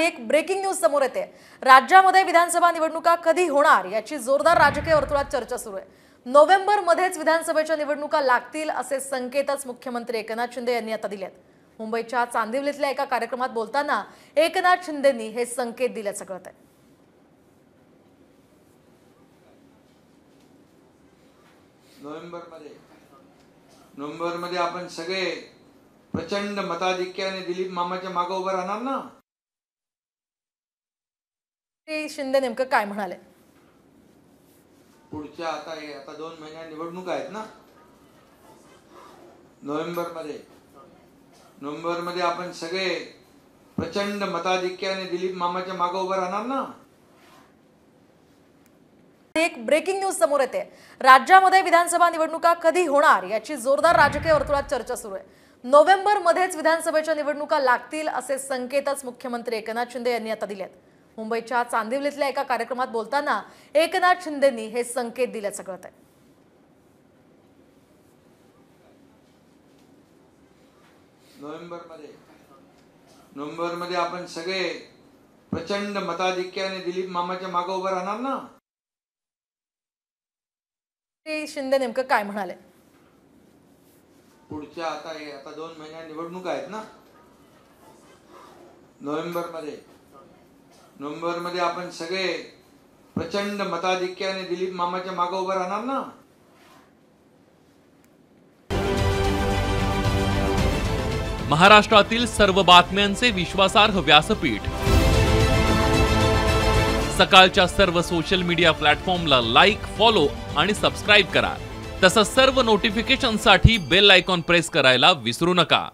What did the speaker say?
एक breaking news समोर येते। राज्यामध्ये विधानसभा निवडणुका कधी होणार याची जोरदार राजकीय वर्तुळात चर्चा सुरू आहे। नोव्हेंबर मध्येच विधानसभेच्या निवडणुका लागतील असे संकेतच मुख्यमंत्री एकनाथ शिंदे यांनी आता दिलेत। मुंबईच्या चांदिवलीतल्या एका कार्यक्रमात बोलताना एकनाथ शिंदेंनी हे संकेत दिल्याचं कळतंय। नोव्हेंबर मध्ये आपण सगळे प्रचंड मताधिक्याने दिलीप मामाच्या मागे उभं राहणार ना। शिंदे नेमकं काय म्हणाले? पुढच्या आता 2 महिन्यात निवडणूक आहेत ना। नोव्हेंबर मध्ये आपण सगळे प्रचंड मताधिक्याने दिलीप मामाच्या मागे उभं राहणार ना। एक ब्रेकिंग न्यूज समोर येते। राज्यामध्ये विधानसभा निवडणुका कधी होणार याची जोरदार राजकीय वर्तुळात चर्चा सुरू आहे। नोव्हेंबर मध्येच विधानसभेच्या निवडणुका लागतील असे संकेतच मुख्यमंत्री एकनाथ शिंदे यांनी आता दिलेत। मुंबईच्या चांदिवलीतल्या एका कार्यक्रमात बोलताना एकनाथ शिंदेंनी हे संकेत दिल्याचं कळतंय। नोव्हेंबर मध्ये आपण सगळे प्रचंड मताधिक्याने दिलीप मामाच्या मागे उभं राहणार ना। शिंदे नेमकं काय म्हणाले? पुढच्या आता 2 महिन्यात निवडणूक आहेत ना। नोव्हेंबर मध्ये आपण सगळे प्रचंड मताधिक्याने दिलीप मामाच्या मागे उभं राहणार ना। महाराष्ट्रातील सर्व बातम्यांचे विश्वासार्ह व्यासपीठ सकाळच्या सर्व सोशल मीडिया प्लॅटफॉर्मला लाईक, फॉलो आणि सबस्क्राईब करा। तसंच सर्व नोटिफिकेशनसाठी बेल आयकॉन प्रेस करायला विसरू नका।